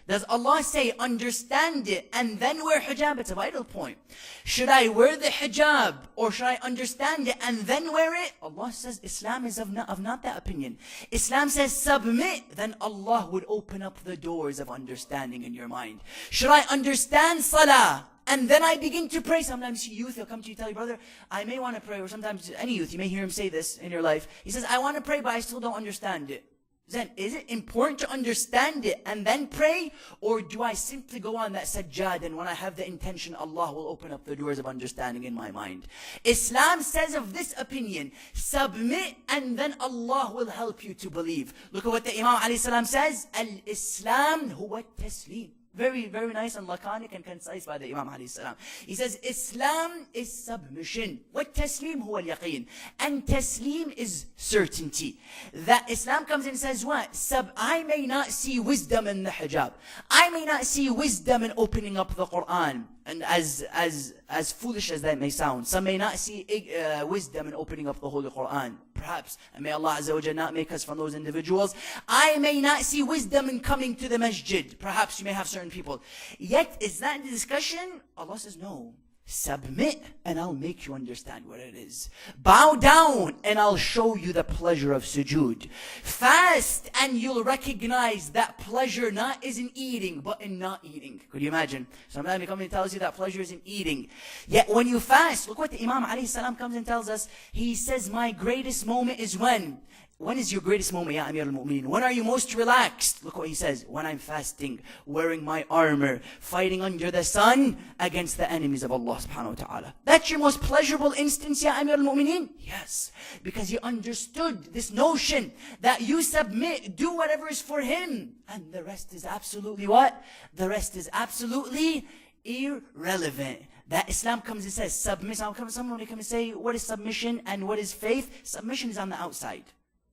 Does Allah say, understand it and then wear hijab? It's a vital point. Should I wear the hijab or should I understand it and then wear it? Allah says Islam is of not that opinion. Islam says submit, then Allah would open up the doors of understanding in your mind. Should I understand salah and then I begin to pray? Sometimes youth, he'll come to you and tell you, brother, I may want to pray. Or sometimes any youth, you may hear him say this in your life. He says, I want to pray but I still don't understand it. Then, is it important to understand it and then pray? Or do I simply go on that sajjad and when I have the intention, Allah will open up the doors of understanding in my mind? Islam says of this opinion, submit and then Allah will help you to believe. Look at what the Imam alayhi salam says, Al-Islam huwa taslim. Very, very nice and laconic and concise by the Imam alayhi salam. He says, Islam is submission. What taslim huwa al-yaqeen. And taslim is certainty. That Islam comes in and says what? I may not see wisdom in the hijab. I may not see wisdom in opening up the Quran. And as foolish as that may sound, some may not see wisdom in opening up the Holy Quran. Perhaps, and may Allah Azza wa Jalla not make us from those individuals. I may not see wisdom in coming to the masjid. Perhaps you may have certain people. Yet, is that the discussion? Allah says no. Submit and I'll make you understand what it is. Bow down and I'll show you the pleasure of sujood. Fast and you'll recognize that pleasure not is in eating but in not eating. Could you imagine? Sometimes he comes and tells you that pleasure is in eating. Yet when you fast, look what the Imam alayhi salam comes and tells us. He says, my greatest moment is when? When is your greatest moment, Ya Amir al-Mu'mineen? When are you most relaxed? Look what he says. When I'm fasting, wearing my armor, fighting under the sun against the enemies of Allah subhanahu wa ta'ala. That's your most pleasurable instance, Ya Amir al-Mu'mineen? Yes. Because you understood this notion that you submit, do whatever is for Him. And the rest is absolutely what? The rest is absolutely irrelevant. That Islam comes and says, submit. Someone will come and say, what is submission and what is faith? Submission is on the outside.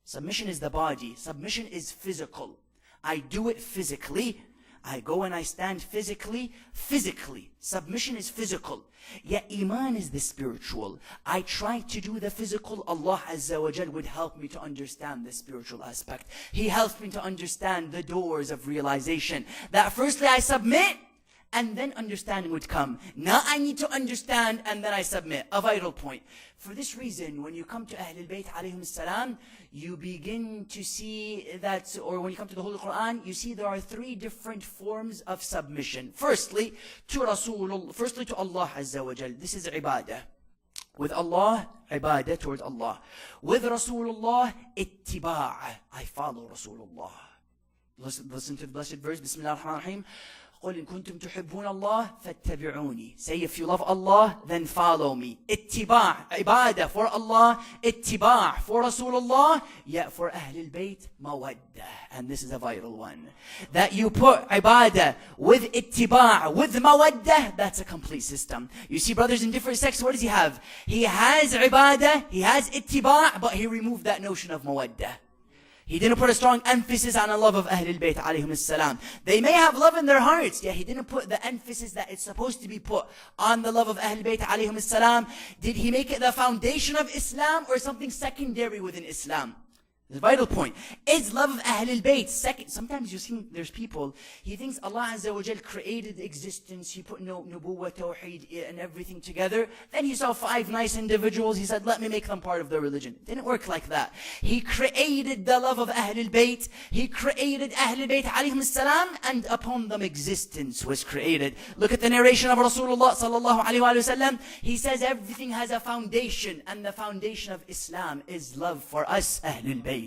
Submission is the body. Submission is physical. I do it physically. I go and I stand physically. Submission is physical. Yet Iman is the spiritual. I try to do the physical. Allah Azza wa Jal would help me to understand the spiritual aspect. He helps me to understand the doors of realization. That firstly I submit, and then understanding would come. Now I need to understand and then I submit. A vital point. For this reason, when you come to Ahlul Bayt alayhim salam, you begin to see that, or when you come to the Holy Quran, you see there are three different forms of submission. Firstly, to Allah Azza wa Jal. This is ibadah. With Allah, ibadah towards Allah. With Rasulullah, ittiba'. I follow Rasulullah. Listen to the blessed verse. Bismillah ar-Rahman ar-Rahim. قُلْ إِن كُنْتُمْ تُحِبُّونَ اللَّهَ فَاتَّبِعُونِي. Say, if you love Allah, then follow me. Ittiba', ibadah for Allah. Ittiba' for Rasulullah. Yet for Ahlul Bayt, mawaddah. And this is a vital one. That you put ibadah with ittiba', with mawaddah, that's a complete system. You see brothers in different sects, what does he have? He has ibadah, he has ittiba', but he removed that notion of mawaddah. He didn't put a strong emphasis on a love of Ahlul Bayt alayhim salam. They may have love in their hearts. Yeah, he didn't put the emphasis that it's supposed to be put on the love of Ahlul Bayt alayhim salam. Did he make it the foundation of Islam or something secondary within Islam? The vital point is love of Ahlul Bayt. Second, sometimes you see there's people, he thinks Allah Azza wa Jal created existence, he put nubuwwah, tawheed and everything together. Then he saw 5 nice individuals, he said, let me make them part of the religion. It didn't work like that. He created the love of Ahlul Bayt, he created Ahlul Bayt alayhim salam, and upon them existence was created. Look at the narration of Rasulullah sallallahu alayhi wa sallam. He says everything has a foundation, and the foundation of Islam is love for us, Ahlul Bayt.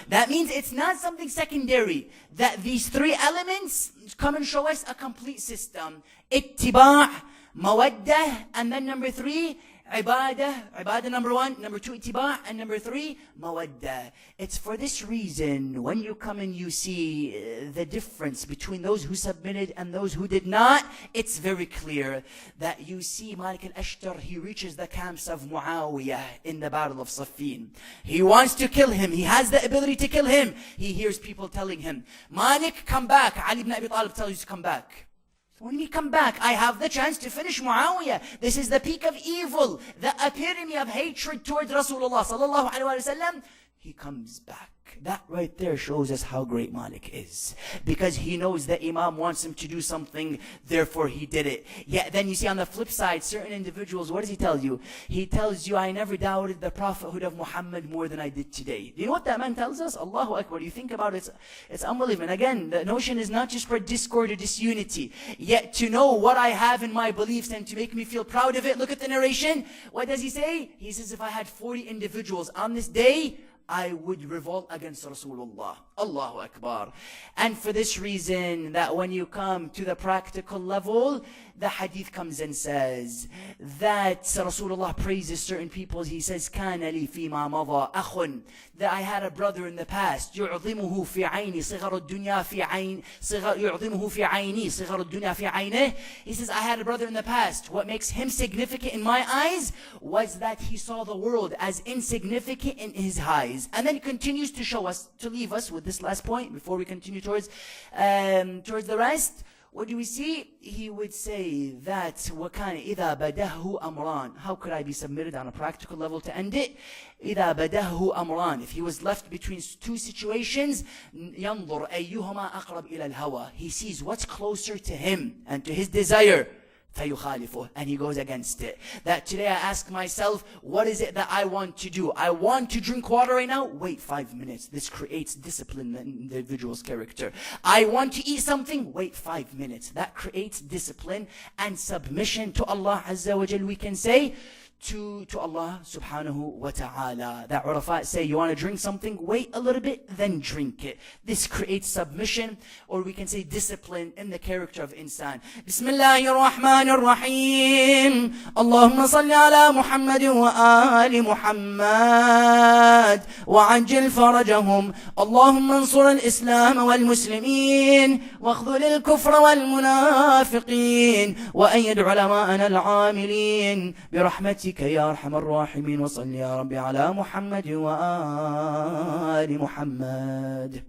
That means it's not something secondary. That these 3 elements come and show us a complete system. Ittiba', mawaddah, and then number 3, ibadah number 1, number 2 ittiba', and number 3 mawaddah. It's for this reason when you come and you see the difference between those who submitted and those who did not, it's very clear that you see Malik al-Ashtar, he reaches the camps of Muawiyah in the battle of Siffin. He wants to kill him, he has the ability to kill him. He hears people telling him, Malik, come back. Ali ibn Abi Talib tells you to come back. When we come back, I have the chance to finish Muawiyah. This is the peak of evil, the epitome of hatred towards Rasulullah sallallahu alaihi wasallam. He comes back. That right there shows us how great Malik is. Because he knows that Imam wants him to do something, therefore he did it. Yet then you see on the flip side, certain individuals, what does he tell you? He tells you, I never doubted the prophethood of Muhammad more than I did today. Do you know what that man tells us? Allahu Akbar. You think about it, it's unbelievable. And again, the notion is not just for discord or disunity. Yet to know what I have in my beliefs and to make me feel proud of it. Look at the narration. What does he say? He says, if I had 40 individuals on this day, I would revolt against Rasulullah. Allahu Akbar. And for this reason, that when you come to the practical level, the hadith comes and says that Rasulullah praises certain people. He says, كَانَ لِي فِي مَا مَضَى أَخٌ, that I had a brother in the past. يُعْظِمُهُ فِي عَيْنِ صِغَرُ الدُّنْيَا فِي عَيْنِ يُعْظِمُهُ فِي عَيْنِ صِغَرُ الدُّنْيَا فِي عَيْنِهِ. He says, I had a brother in the past. What makes him significant in my eyes was that he saw the world as insignificant in his eyes. And then he continues to show us, to leave us with this last point before we continue towards the rest. What do we see? He would say that وَكَانَ إِذَا بَدَهُ أَمْران. How could I be submitted on a practical level to end it? إِذَا بَدَهُ أَمْران. If he was left between 2 situations, يَنْظُرْ أَيُّهُمَا أَقْرَبْ إِلَى الْهَوَى. He sees what's closer to him and to his desire. فَيُخَالِفُهُ. And he goes against it. That today I ask myself, what is it that I want to do? I want to drink water right now? Wait 5 minutes. This creates discipline in the individual's character. I want to eat something? Wait 5 minutes. That creates discipline and submission to Allah Azza wa Jal. We can say to Allah subhanahu wa ta'ala. That Urafat say, you want to drink something? Wait a little bit, then drink it. This creates submission, or we can say discipline in the character of insan. Bismillahir Rahmanir Rahim. Allahumma salli ala Muhammad wa ali Muhammad wa ajil farajahum. Allahumma ansur al-Islam wal-Muslimin wa akhdhul al-kufra wal-munafiqin wa ayyid ulama'ana al-amilin برحمتك يا أرحم الراحمين. وصل يا رب على محمد وآل محمد.